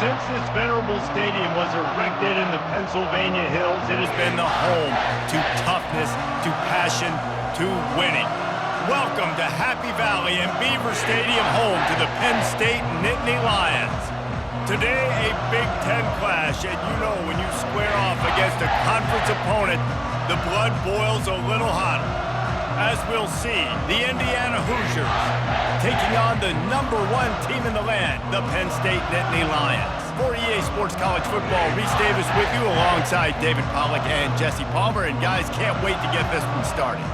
Since this venerable stadium was erected in the Pennsylvania hills, it has been the home to toughness, to passion, to winning. Welcome to Happy Valley and Beaver Stadium, home to the Penn State Nittany Lions. Today, a Big Ten clash, and you know when you square off against a conference opponent, the blood boils a little hotter. As we'll see, the Indiana Hoosiers taking on the #1 team in the land, the Penn State Nittany Lions. For EA Sports College Football, Reese Davis with you alongside David Pollack and Jesse Palmer. And guys, can't wait to get this one started.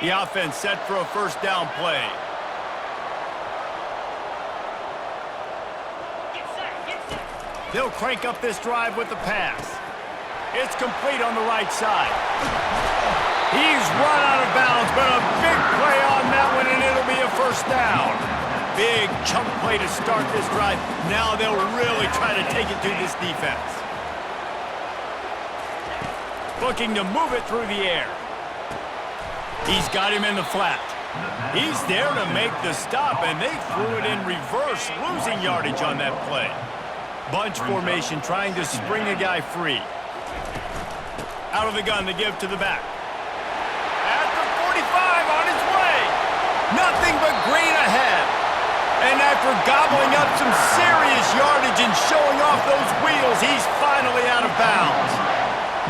The offense set for a first down play. They'll crank up this drive with the pass. It's complete on the right side. He's run out of bounds, but a big play on that one, and it'll be a first down. Big chunk play to start this drive. Now they'll really try to take it to this defense. Looking to move it through the air. He's got him in the flat. He's there to make the stop, and they threw it in reverse, losing yardage on that play. Bunch formation, trying to spring a guy free. Out of the gun to give to the back. At the 45, on his way. Nothing but green ahead. And after gobbling up some serious yardage and showing off those wheels, he's finally out of bounds.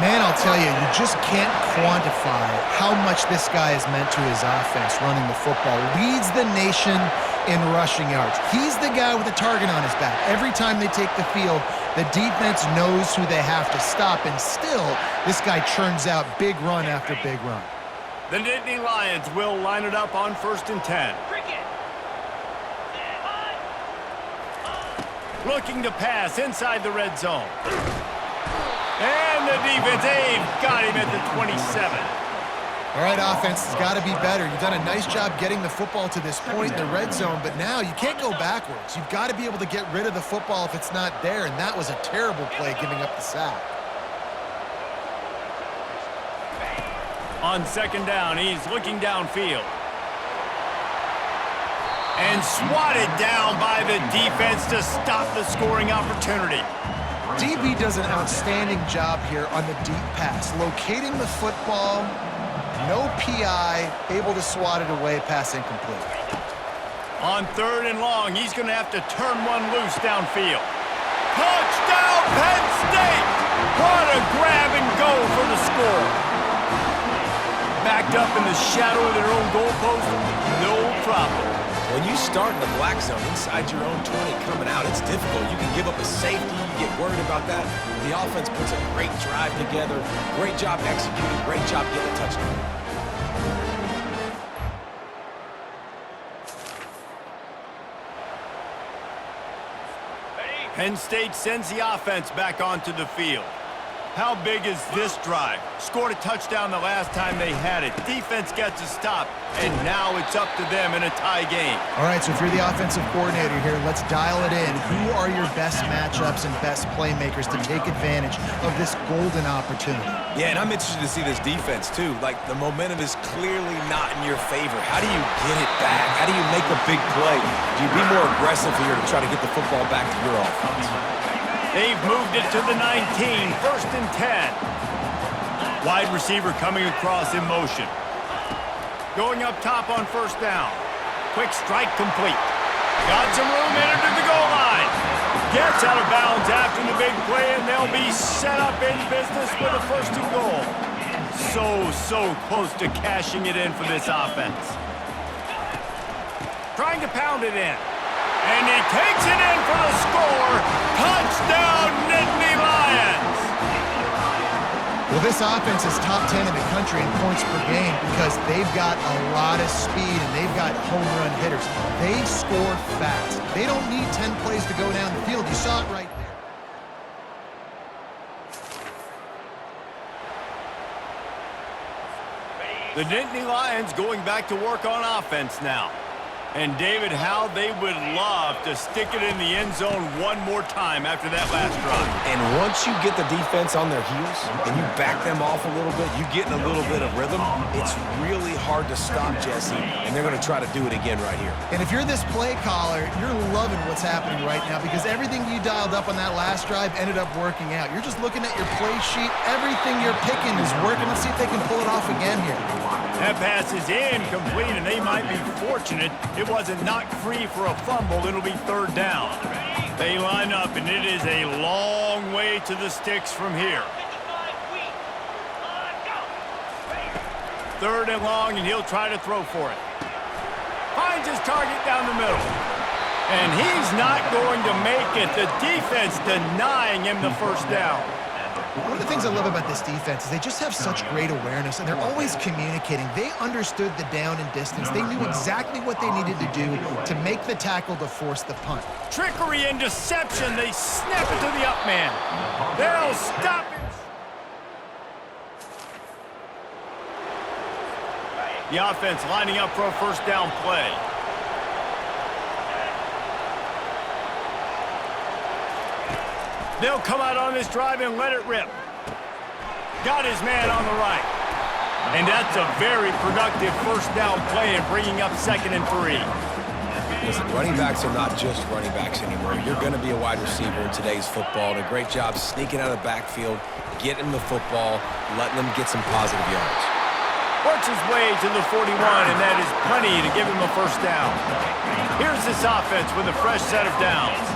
Man, I'll tell you, you just can't quantify how much this guy has meant to his offense running the football. Leads the nation in rushing yards. He's the guy with the target on his back. Every time they take the field, the defense knows who they have to stop, and still, this guy churns out big run after big run. The Nittany Lions will line it up on 1st and 10. Looking to pass inside the red zone. And the defense, they've got him at the 27. All right, offense has got to be better. You've done a nice job getting the football to this point in the red zone, but now you can't go backwards. You've got to be able to get rid of the football if it's not there, and that was a terrible play, giving up the sack. On 2nd down, he's looking downfield. And swatted down by the defense to stop the scoring opportunity. DB does an outstanding job here on the deep pass, locating the football, no PI, able to swat it away, pass incomplete. On 3rd and long, he's going to have to turn one loose downfield. Touchdown, Penn State! What a grab and go for the score. Backed up in the shadow of their own goalpost, no problem. When you start in the black zone inside your own 20 coming out, it's difficult. You can give up a safety, you get worried about that. The offense puts a great drive together. Great job executing, great job getting a touchdown. Penn State sends the offense back onto the field. How big is this drive? Scored a touchdown the last time they had it. Defense gets a stop, and now it's up to them in a tie game. All right, so if you're the offensive coordinator here, let's dial it in. Who are your best matchups and best playmakers to take advantage of this golden opportunity? Yeah, and I'm interested to see this defense, too. Like, the momentum is clearly not in your favor. How do you get it back? How do you make a big play? Do you be more aggressive here to try to get the football back to your offense? They've moved it to the 19, 1st and 10. Wide receiver coming across in motion. Going up top on 1st down. Quick strike complete. Got some room in to the goal line. Gets out of bounds after the big play, and they'll be set up in business with a 1st and goal. So close to cashing it in for this offense. Trying to pound it in. And he takes it in for the score. Touchdown, Nittany Lions! Well, this offense is top 10 in the country in points per game because they've got a lot of speed and they've got home run hitters. They score fast. They don't need 10 plays to go down the field. You saw it right there. The Nittany Lions going back to work on offense now. And David, how they would love to stick it in the end zone one more time after that last drive. And once you get the defense on their heels and you back them off a little bit, you get in a little bit of rhythm, it's really hard to stop, Jesse, and they're going to try to do it again right here. And if you're this play caller, you're loving what's happening right now because everything you dialed up on that last drive ended up working out. You're just looking at your play sheet. Everything you're picking is working. Let's see if they can pull it off again here. That pass is incomplete, and they might be fortunate it wasn't knocked free for a fumble. It'll be third down. They line up, and it is a long way to the sticks from here. Third and long, and he'll try to throw for it. Finds his target down the middle. And he's not going to make it. The defense denying him the first down. One of the things I love about this defense is they just have such great awareness, and they're always communicating. They understood the down and distance. They knew exactly what they needed to do to make the tackle to force the punt. Trickery and deception. They snap it to the up man. They'll stop him. The offense lining up for a first down play. They'll come out on this drive and let it rip. Got his man on the right. And that's a very productive first down play and bringing up 2nd and 3. Listen, running backs are not just running backs anymore. You're going to be a wide receiver in today's football. And a great job sneaking out of the backfield, getting them the football, letting them get some positive yards. Works his way to the 41, and that is plenty to give him a first down. Here's this offense with a fresh set of downs.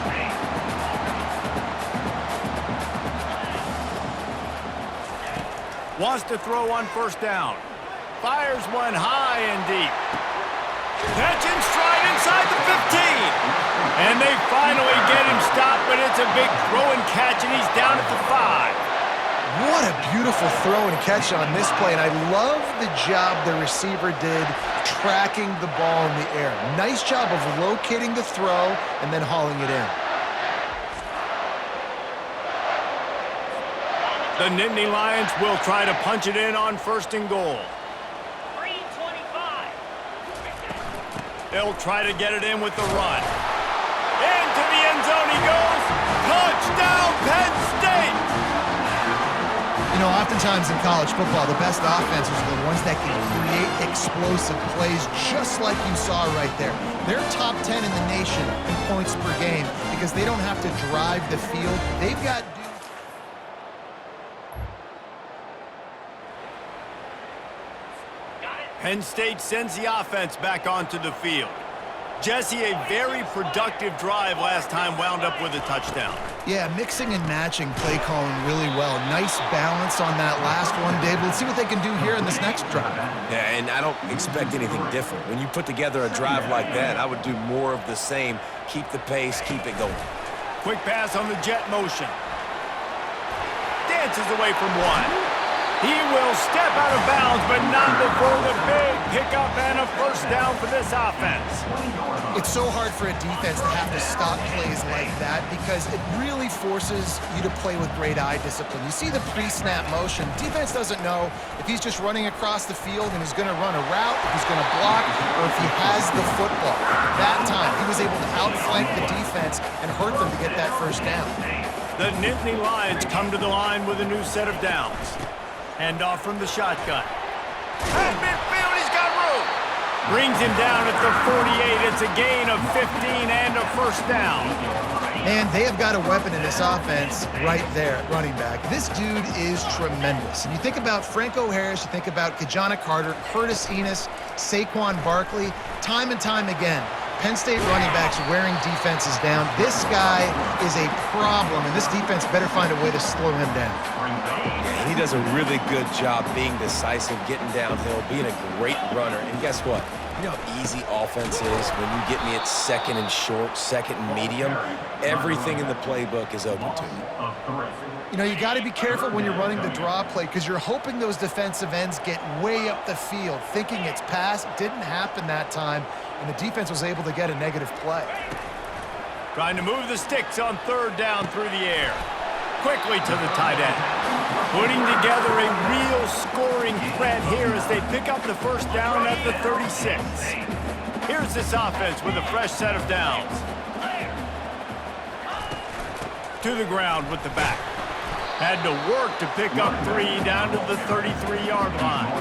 Wants to throw on first down. Fires one high and deep. Catch and stride inside the 15. And they finally get him stopped, but it's a big throw and catch, and he's down at the 5. What a beautiful throw and catch on this play, and I love the job the receiver did tracking the ball in the air. Nice job of locating the throw and then hauling it in. The Nittany Lions will try to punch it in on 1st and goal. 3:25. They'll try to get it in with the run. Into the end zone he goes. Touchdown, Penn State! You know, oftentimes in college football, the best offenses are the ones that can create explosive plays just like you saw right there. They're top 10 in the nation in points per game because they don't have to drive the field. They've got Penn State sends the offense back onto the field. Jesse, a very productive drive last time, wound up with a touchdown. Yeah, mixing and matching play calling really well. Nice balance on that last one, Dave. Let's see what they can do here in this next drive. Yeah, and I don't expect anything different. When you put together a drive like that, I would do more of the same. Keep the pace, keep it going. Quick pass on the jet motion. Dances away from one. He will step out of bounds, but not before the big pickup and a first down for this offense. It's so hard for a defense to have to stop plays like that because it really forces you to play with great eye discipline. You see the pre-snap motion. Defense doesn't know if he's just running across the field and he's going to run a route, if he's going to block, or if he has the football. That time, he was able to outflank the defense and hurt them to get that first down. The Nittany Lions come to the line with a new set of downs. Hand off from the shotgun. At midfield, he's got room. Brings him down at the 48. It's a gain of 15 and a first down. And they have got a weapon in this offense right there at running back. This dude is tremendous. And you think about Franco Harris, you think about Kajana Carter, Curtis Enos, Saquon Barkley, time and time again. Penn State running backs wearing defenses down. This guy is a problem, and this defense better find a way to slow him down. Yeah, he does a really good job being decisive, getting downhill, being a great runner. And guess what? You know how easy offense is when you get me at 2nd and short, 2nd and medium? Everything in the playbook is open to you. You know, you got to be careful when you're running the draw play because you're hoping those defensive ends get way up the field, thinking it's pass. It didn't happen that time, and the defense was able to get a negative play. Trying to move the sticks on 3rd down through the air. Quickly to the tight end. Putting together a real scoring threat here as they pick up the first down at the 36. Here's this offense with a fresh set of downs. To the ground with the back. Had to work to pick up 3 down to the 33-yard line.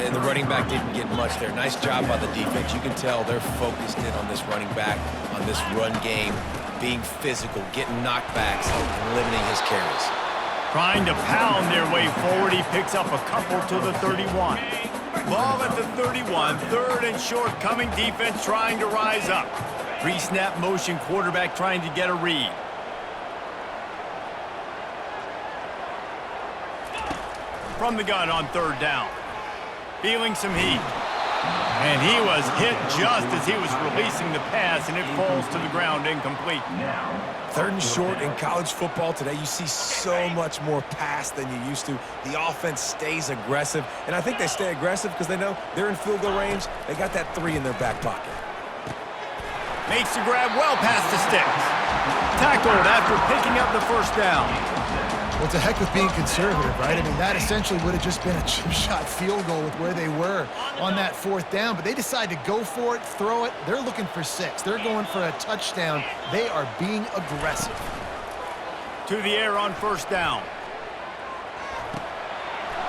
And the running back didn't get much there. Nice job by the defense. You can tell they're focused in on this running back, on this run game, being physical, getting knockbacks, and limiting his carries. Trying to pound their way forward, he picks up a couple to the 31. Ball at the 31, third and short, coming defense trying to rise up. Pre-snap motion, quarterback trying to get a read. From the gun on third down. Feeling some heat. And he was hit just as he was releasing the pass, and it falls to the ground incomplete. Third and short in college football today, you see so much more pass than you used to. The offense stays aggressive, and I think they stay aggressive because they know they're in field goal range. They got that 3 in their back pocket. Makes the grab well past the sticks. Tackled after picking up the first down. Well, to heck with being conservative, right? I mean, that essentially would have just been a chip shot field goal with where they were on that 4th down, but they decide to go for it, throw it. They're looking for 6. They're going for a touchdown. They are being aggressive. To the air on first down.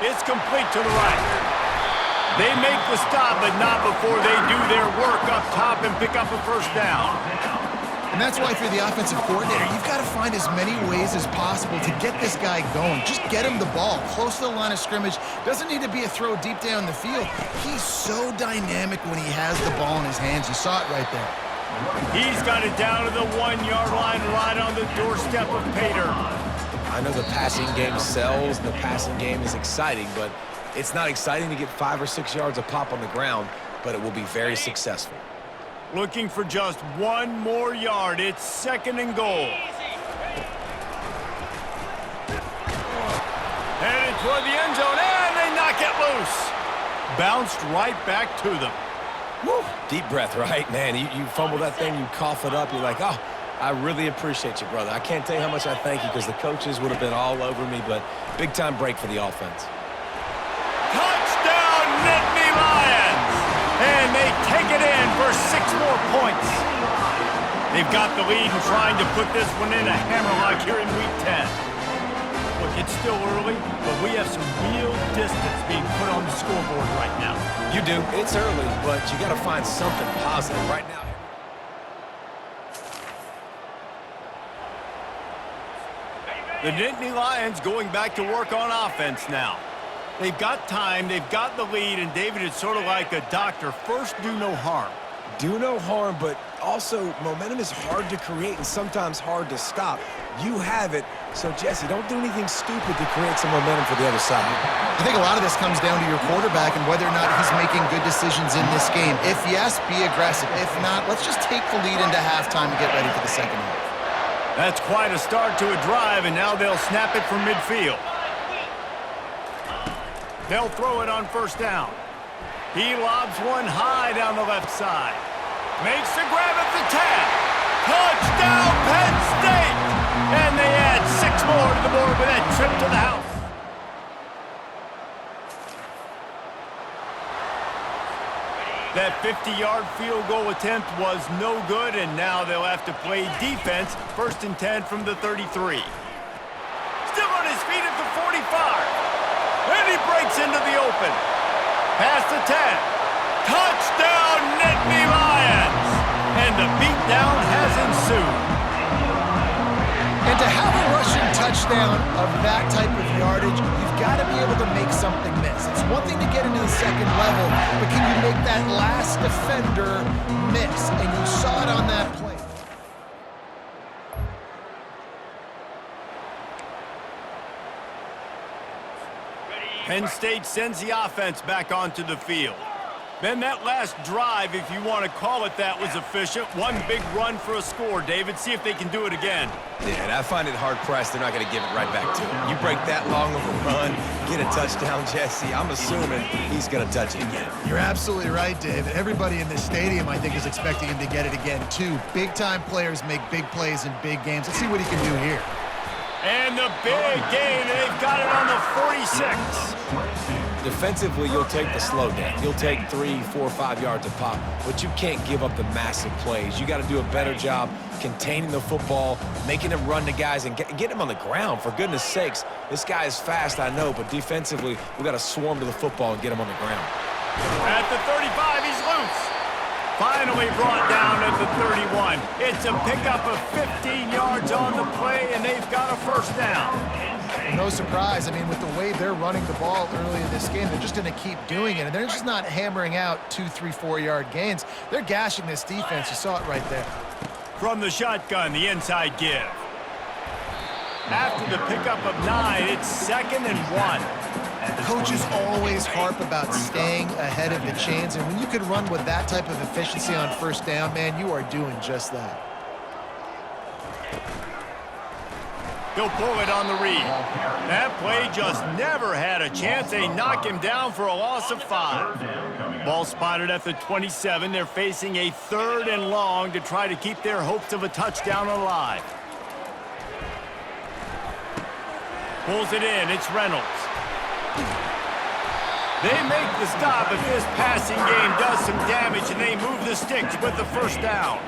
It's complete to the right. They make the stop, but not before they do their work up top and pick up a first down. And that's why for the offensive coordinator, you've got to find as many ways as possible to get this guy going. Just get him the ball close to the line of scrimmage. Doesn't need to be a throw deep down the field. He's so dynamic when he has the ball in his hands. You saw it right there. He's got it down to the 1-yard line right on the doorstep of Pater. I know the passing game sells, and the passing game is exciting, but it's not exciting to get 5 or 6 yards a pop on the ground, but it will be very successful. Looking for just 1 more yard. It's 2nd and goal. Headed toward the end zone, and they knock it loose. Bounced right back to them. Woo. Deep breath, right? Man, you fumble that thing, you cough it up, you're like, oh, I really appreciate you, brother. I can't tell you how much I thank you because the coaches would have been all over me, but big-time break for the offense. Touchdown, Nittany Lions! And they take it in for 6 more points. They've got the lead and trying to put this one in a hammerlock here in Week 10. Look, it's still early, but we have some real distance being put on the scoreboard right now. You do. It's early, but you got to find something positive right now. The Nittany Lions going back to work on offense now. They've got time, they've got the lead, and David, it's sort of like a doctor. First, do no harm. Do no harm, but also momentum is hard to create and sometimes hard to stop. You have it, so Jesse, don't do anything stupid to create some momentum for the other side. I think a lot of this comes down to your quarterback and whether or not he's making good decisions in this game. If yes, be aggressive. If not, let's just take the lead into halftime and get ready for the second half. That's quite a start to a drive, and now they'll snap it from midfield. They'll throw it on first down. He lobs one high down the left side. Makes the grab at the 10. Touchdown, Penn State! And they add 6 more to the board with that trip to the house. That 50-yard field goal attempt was no good, and now they'll have to play defense. 1st and 10 from the 33. Still on his feet at the 45. And he breaks into the open. Past the 10. Touchdown, Nittany Lions! And the beatdown has ensued. And to have a rushing touchdown of that type of yardage, you've got to be able to make something miss. It's one thing to get into the second level, but can you make that last defender miss? And you saw it on that play. Penn State sends the offense back onto the field. Then that last drive, if you want to call it that, was efficient. One big run for a score. David, see if they can do it again. Yeah, and I find it hard-pressed. They're not going to give it right back to him. You break that long of a run, get a touchdown, Jesse, I'm assuming he's going to touch it again. You're absolutely right, David. Everybody in this stadium, I think, is expecting him to get it again, too. Big-time players make big plays in big games. Let's see what he can do here. And the big gain, they've got it on the 46. Defensively, you'll take the slow down. You'll take 3, 4, 5 yards a pop, but you can't give up the massive plays. You got to do a better job containing the football, making them run to guys, and get him on the ground. For goodness sakes, this guy is fast, I know, but defensively, we got to swarm to the football and get him on the ground. At the 35, he's loose. Finally brought down at the 31. It's a pickup of 15 yards on the play, and they've got a first down. No surprise. I mean, with the way they're running the ball early in this game, they're just going to keep doing it. And they're just not hammering out 2, 3, 4-yard gains. They're gashing this defense. You saw it right there. From the shotgun, the inside give. After the pickup of 9, it's 2nd and 1. Coaches always harp about staying ahead of the chains, and when you can run with that type of efficiency on first down, man, you are doing just that. He'll pull it on the read. That play just never had a chance. They knock him down for a loss of 5. Ball spotted at the 27. They're facing a 3rd and long to try to keep their hopes of a touchdown alive. Pulls it in. It's Reynolds. They make the stop, but this passing game does some damage, and they move the sticks with the first down.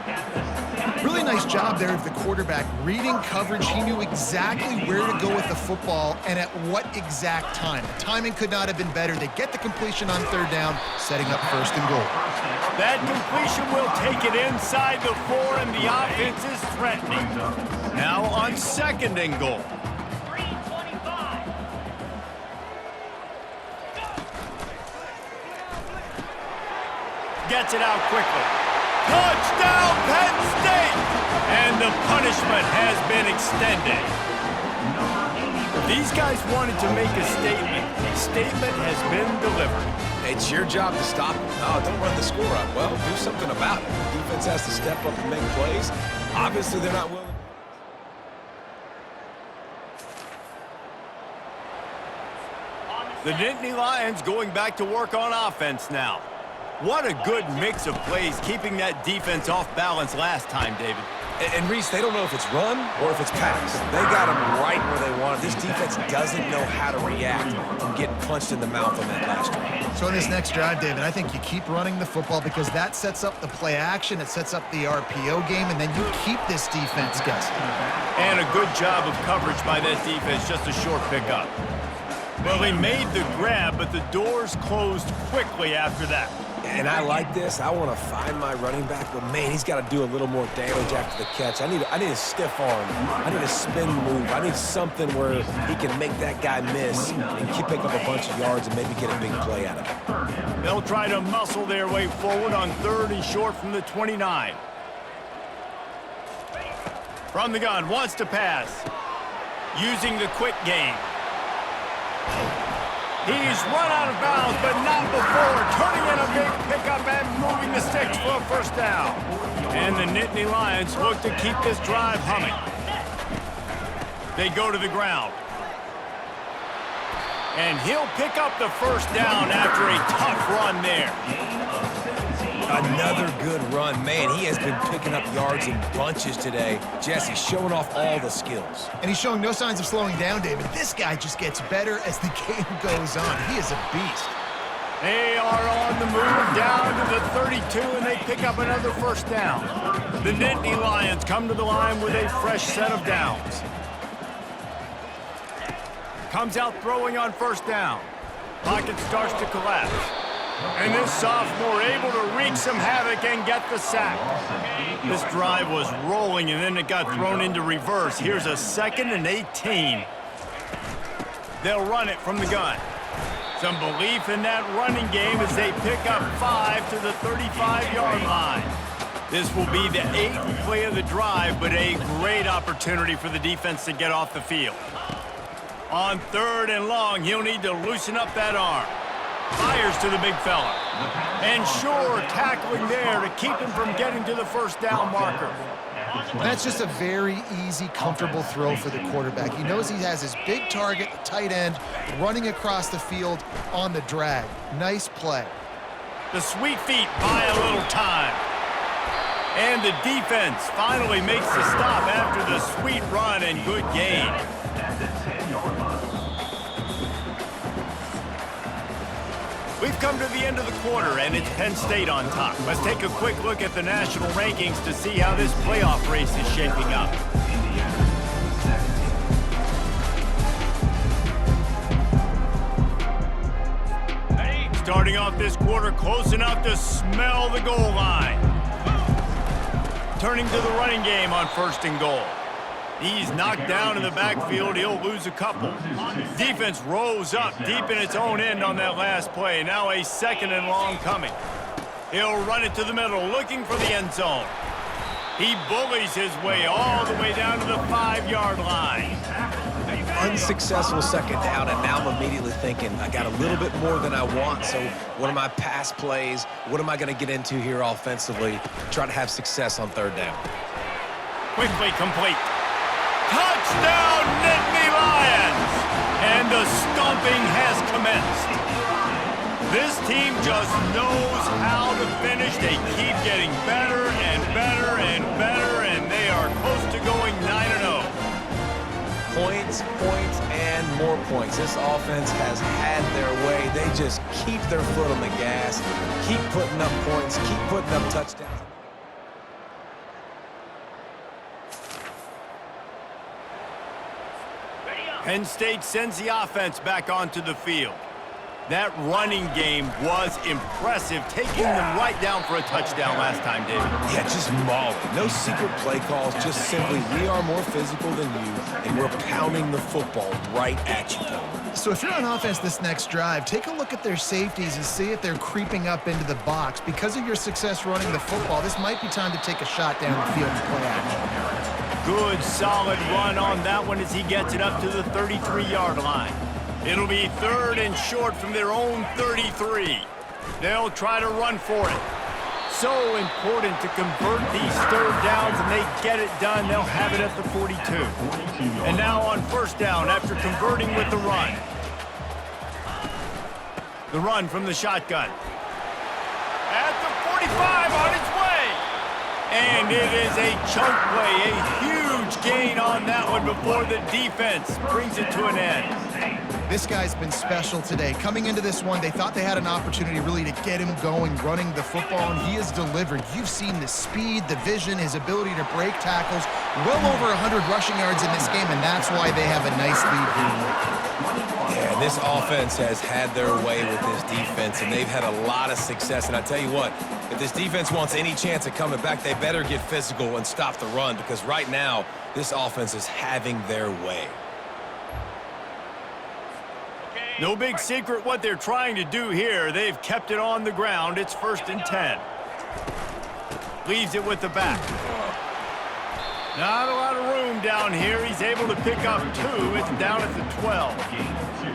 Really nice job there of the quarterback. Reading coverage, he knew exactly where to go with the football and at what exact time. The timing could not have been better. They get the completion on 3rd down, setting up 1st and goal. That completion will take it inside the 4, and the offense is threatening. Now on 2nd and goal. Gets it out quickly. Touchdown, Penn State! And the punishment has been extended. These guys wanted to make a statement. The statement has been delivered. It's your job to stop him. No, don't run the score up. Well, do something about it. The defense has to step up and make plays. Obviously, they're not willing. The Nittany Lions going back to work on offense now. What a good mix of plays, keeping that defense off balance last time, David. And Reese, they don't know if it's run or if it's pass. They got them right where they want it. This defense doesn't know how to react from getting punched in the mouth on that last drive. So in this next drive, David, I think you keep running the football because that sets up the play action, it sets up the RPO game, and then you keep this defense guessing. And a good job of coverage by that defense, just a short pickup. Well, they made the grab, but the doors closed quickly after that. And I like this. I want to find my running back, but man, he's got to do a little more damage after the catch. I need a stiff arm. I need a spin move. I need something where he can make that guy miss and pick up a bunch of yards and maybe get a big play out of it. They'll try to muscle their way forward on 3rd and short from the 29. From the gun, wants to pass. Using the quick game. He's run out of bounds, but not before turning in a big pickup and moving the sticks for a first down. And the Nittany Lions look to keep this drive humming. They go to the ground. And he'll pick up the first down after a tough run there. Another good run. Man, he has been picking up yards in bunches today. Jesse showing off all the skills. And he's showing no signs of slowing down, David. This guy just gets better as the game goes on. He is a beast. They are on the move down to the 32, and they pick up another first down. The Nittany Lions come to the line with a fresh set of downs. Comes out throwing on first down. Pocket starts to collapse. And this sophomore able to wreak some havoc and get the sack. This drive was rolling, and then it got thrown into reverse. Here's a 2nd and 18. They'll run it from the gun. Some belief in that running game as they pick up 5 to the 35-yard line. This will be the 8th play of the drive, but a great opportunity for the defense to get off the field. On 3rd and long, he'll need to loosen up that arm. Fires to the big fella. And sure, tackling there to keep him from getting to the first down marker. That's just a very easy, comfortable throw for the quarterback. He knows he has his big target, the tight end, running across the field on the drag. Nice play. The sweet feet buy a little time. And the defense finally makes the stop after the sweet run and good gain. We've come to the end of the quarter, and it's Penn State on top. Let's take a quick look at the national rankings to see how this playoff race is shaping up. Starting off this quarter close enough to smell the goal line. Turning to the running game on 1st and goal. He's knocked down in the backfield. He'll lose a couple. Defense rose up deep in its own end on that last play. Now a 2nd and long coming. He'll run it to the middle, looking for the end zone. He bullies his way all the way down to the 5-yard line. Unsuccessful 2nd down, and now I'm immediately thinking, I got a little bit more than I want, so what are my pass plays? What am I going to get into here offensively to try to have success on 3rd down? Quickly complete. Touchdown, Nittany Lions! And the stomping has commenced. This team just knows how to finish. They keep getting better and better and better, and they are close to going 9-0. Points, points, and more points. This offense has had their way. They just keep their foot on the gas, keep putting up points, keep putting up touchdowns. Penn State sends the offense back onto the field. That running game was impressive, taking them right down for a touchdown last time, David. Yeah, just mauling. No secret play calls, just simply we are more physical than you, and we're pounding the football right at you. So if you're on offense this next drive, take a look at their safeties and see if they're creeping up into the box. Because of your success running the football, this might be time to take a shot down the field and play action. Good, solid run on that one as he gets it up to the 33-yard line. It'll be 3rd and short from their own 33. They'll try to run for it. So important to convert these 3rd downs, and they get it done. They'll have it at the 42. And now on 1st down after converting with the run. The run from the shotgun. At the 45 on its way. And it is a chunk play, a huge gain on that one before the defense brings it to an end. This guy's been special today. Coming into this one, they thought they had an opportunity really to get him going, running the football, and he has delivered. You've seen the speed, the vision, his ability to break tackles. Well over 100 rushing yards in this game, and that's why they have a nice lead here. Yeah, this offense has had their way with this defense, and they've had a lot of success. And I tell you what, if this defense wants any chance of coming back, they better get physical and stop the run, because right now, this offense is having their way. No big secret what they're trying to do here. They've kept it on the ground. It's 1st and 10. Leaves it with the back. Not a lot of room down here. He's able to pick up 2. It's down at the 12.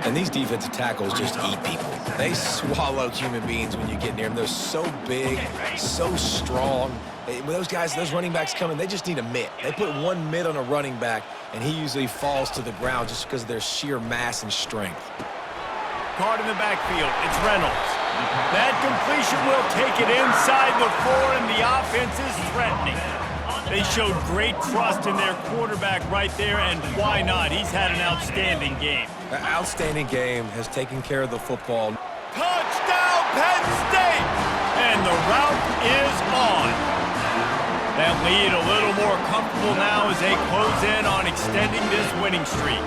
And these defensive tackles just eat people. They swallow human beings when you get near them. They're so big, so strong. When those guys, those running backs come in, they just need a mitt. They put one mitt on a running back, and he usually falls to the ground just because of their sheer mass and strength. Caught in the backfield. It's Reynolds. That completion will take it inside the 4, and the offense is threatening. They showed great trust in their quarterback right there, and why not? He's had an outstanding game. An outstanding game, has taken care of the football. Touchdown, Penn State! And the route is on. That lead a little more comfortable now as they close in on extending this winning streak.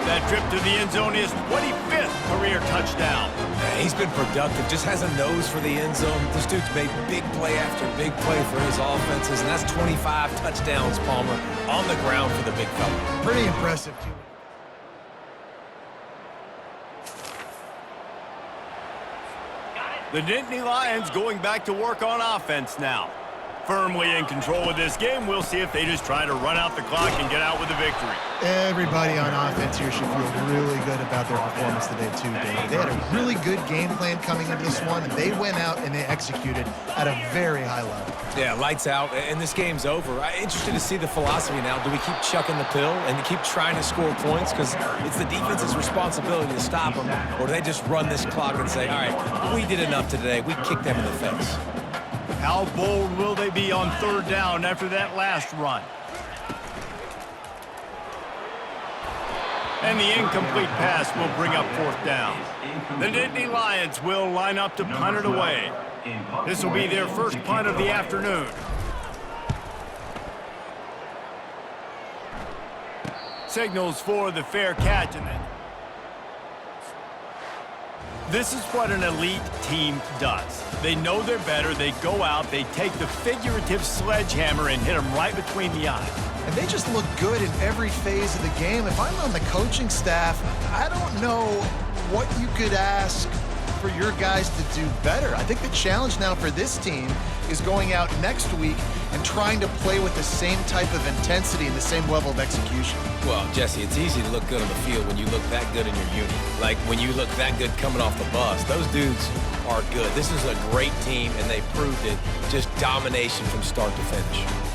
That trip to the end zone is 25th career touchdown. Yeah, he's been productive, just has a nose for the end zone. This dude's made big play after big play for his offenses, and that's 25 touchdowns, Palmer, on the ground for the big fella. Pretty impressive, too. The Nittany Lions going back to work on offense now. Firmly in control of this game. We'll see if they just try to run out the clock and get out with a victory. Everybody on offense here should feel really good about their performance today, too, Dave. They had a really good game plan coming into this one, and they went out and they executed at a very high level. Yeah, lights out, and this game's over. I'm interested to see the philosophy now. Do we keep chucking the pill and keep trying to score points? Because it's the defense's responsibility to stop them, or do they just run this clock and say, all right, we did enough today. We kicked them in the face. How bold will they be on 3rd down after that last run? And the incomplete pass will bring up 4th down. The Nittany Lions will line up to punt it away. This will be their first punt of the afternoon. Signals for the fair catch in it. This is what an elite team does. They know they're better. They go out, they take the figurative sledgehammer and hit them right between the eyes. And they just look good in every phase of the game. If I'm on the coaching staff, I don't know what you could ask for your guys to do better. I think the challenge now for this team is going out next week and trying to play with the same type of intensity and the same level of execution. Well, Jesse, it's easy to look good on the field when you look that good in your unit. Like when you look that good coming off the bus. Those dudes are good. This is a great team, and they proved it. Just domination from start to finish.